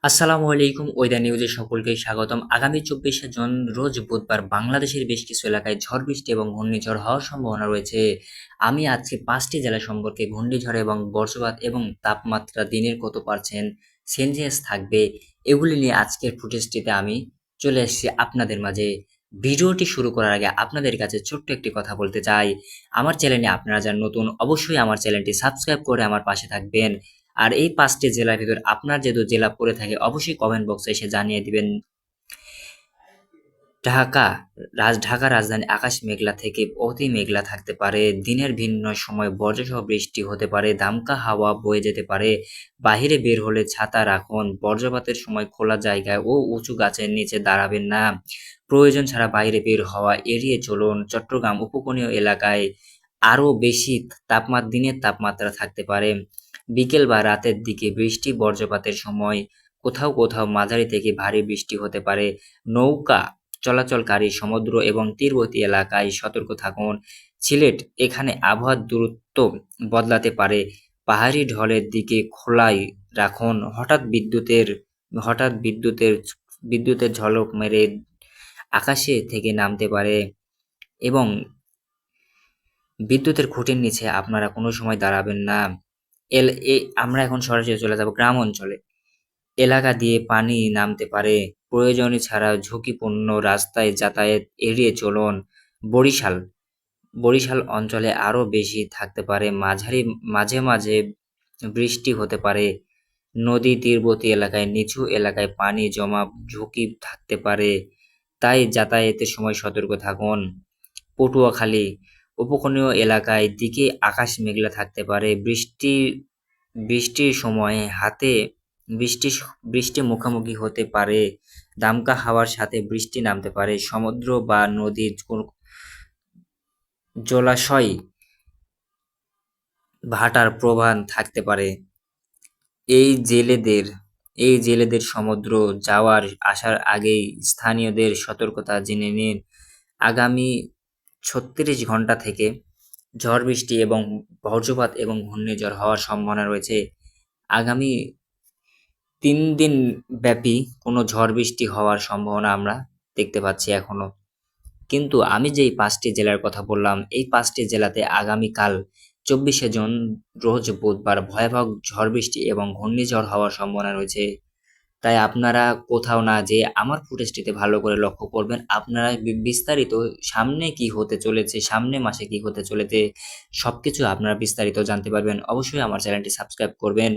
আসসালামু আলাইকুম ওয়েদার নিউজে সকলকে স্বাগতম। আগামী 24শে জুন রোজ বুধবার বাংলাদেশের বেশ কিছু এলাকায় ঝড় বৃষ্টি এবং ঘূর্ণিঝড় হওয়ার সম্ভাবনা রয়েছে। আমি আজকে 5টি জেলা সম্পর্কে ঘূর্ণিঝড় এবং বজ্রপাত এবং তাপমাত্রা দিনের কত পার্সেন্ট সেলসিয়াস থাকবে এগুলি নিয়ে আজকের ফুটেজটিতে আমি চলে এসেছি আপনাদের মাঝে। ভিডিওটি শুরু করার আগে আপনাদের কাছে ছোট্ট একটি কথা বলতে চাই। আমার চ্যানেলে আপনারা যারা নতুন অবশ্যই আমার চ্যানেলটি সাবস্ক্রাইব করে আমার পাশে থাকবেন। আর এই 5টি জেলার ভিতর আপনার যেহেতু জেলা পড়ে থাকে অবশ্যই কমেন্ট বক্সে এসে জানিয়ে দিবেন। ঢাকা ঢাকা রাজধানী আকাশ মেঘলা থেকে অতি মেঘলা থাকতে পারে। দিনের ভিন্ন সময় বজ্রসহ বৃষ্টি হতে পারে। দমকা হাওয়া বয়ে যেতে পারে। বাহিরে বের হলে ছাতা রাখুন। বজ্রপাতের সময় খোলা জায়গায় ও উঁচু গাছের নিচে দাঁড়াবেন না। প্রয়োজন ছাড়া বাইরে বের হওয়া এড়িয়ে চলুন। চট্টগ্রাম উপকূলীয় এলাকায় আরও বেশি দিনের তাপমাত্রা থাকতে পারে। বিকেল বা রাতের দিকে বৃষ্টি বজ্রপাতের সময় কোথাও কোথাও মাঝারি থেকে ভারী বৃষ্টি হতে পারে। নৌকা চলাচলকারী সমুদ্র এবং তীরবর্তী এলাকায় সতর্ক থাকুন। সিলেট এখানে আবহাওয়ার দ্রুত বদলাতে পারে। পাহাড়ি ঢলের দিকে খোলাই রাখুন। হঠাৎ বিদ্যুতের ঝলক মেরে আকাশে থেকে নামতে পারে এবং বিদ্যুতের খুঁটির নিচে আপনারা কোনো সময় দাঁড়াবেন না। আমরা এখন সরাসরি চলে যাব গ্রাম অঞ্চলে। এলাকা দিয়ে পানি নামতে পারে। প্রয়োজনে ছাড়া ঝুঁকিপূর্ণ রাস্তায় যাতায়াত এড়িয়ে চলুন। বরিশাল বরিশাল অঞ্চলে আরও বেশি থাকতে পারে। মাঝে মাঝে বৃষ্টি হতে পারে। নদী তীরবর্তী এলাকায় নিচু এলাকায় পানি জমা ঝুঁকি থাকতে পারে, তাই যাতায়াতের সময় সতর্ক থাকুন। পটুয়াখালী উপকূলীয় এলাকায় দিকে আকাশ মেঘলা থাকতে পারে। বৃষ্টির সময় বৃষ্টি মুখোমুখি হতে পারে। দমকা হাওয়ার সাথে বৃষ্টি নামতে পারে। সমুদ্র বা নদীর জলাশয় ভাটার প্রবণ থাকতে পারে। এই জেলেদের সমুদ্র যাওয়ার আসার আগেই স্থানীয়দের সতর্কতা জেনে নিন। আগামী 36 ঘন্টা থেকে ঝড় বৃষ্টি এবং বজ্রপাত এবং ঘূর্ণিঝড় হওয়ার সম্ভাবনা রয়েছে। আগামী 3 দিন ব্যাপী কোনো ঝড় বৃষ্টি হওয়ার সম্ভাবনা আমরা দেখতে পাচ্ছি এখনো। কিন্তু আমি যেই 5টি জেলার কথা বললাম এই 5টি জেলাতে আগামীকাল 24শে জুন রোজ বুধবার ভয়াবহ ঝড় বৃষ্টি এবং ঘূর্ণিঝড় হওয়ার সম্ভাবনা রয়েছে। তাই আপনারা কোথাও না যেয়ে আমার ফুটেজটিতে ভালো করে লক্ষ্য করবেন। আপনারা বিস্তারিত সামনে কি হতে চলেছে, সামনে মাসে কি হতে চলেছে সবকিছু আপনারা বিস্তারিত জানতে পারবেন। অবশ্যই আমার চ্যানেলটি সাবস্ক্রাইব করবেন।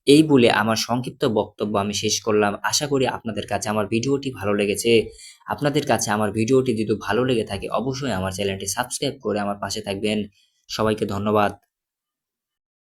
এই বলে আমার সংক্ষিপ্ত বক্তব্য আমি শেষ করলাম। আশা করি আপনাদের কাছে আমার ভিডিওটি ভালো লেগেছে। আপনাদের কাছে আমার ভিডিওটি যদি ভালো লেগে থাকে অবশ্যই আমার চ্যানেলটি সাবস্ক্রাইব করে আমার পাশে থাকবেন। সবাইকে ধন্যবাদ।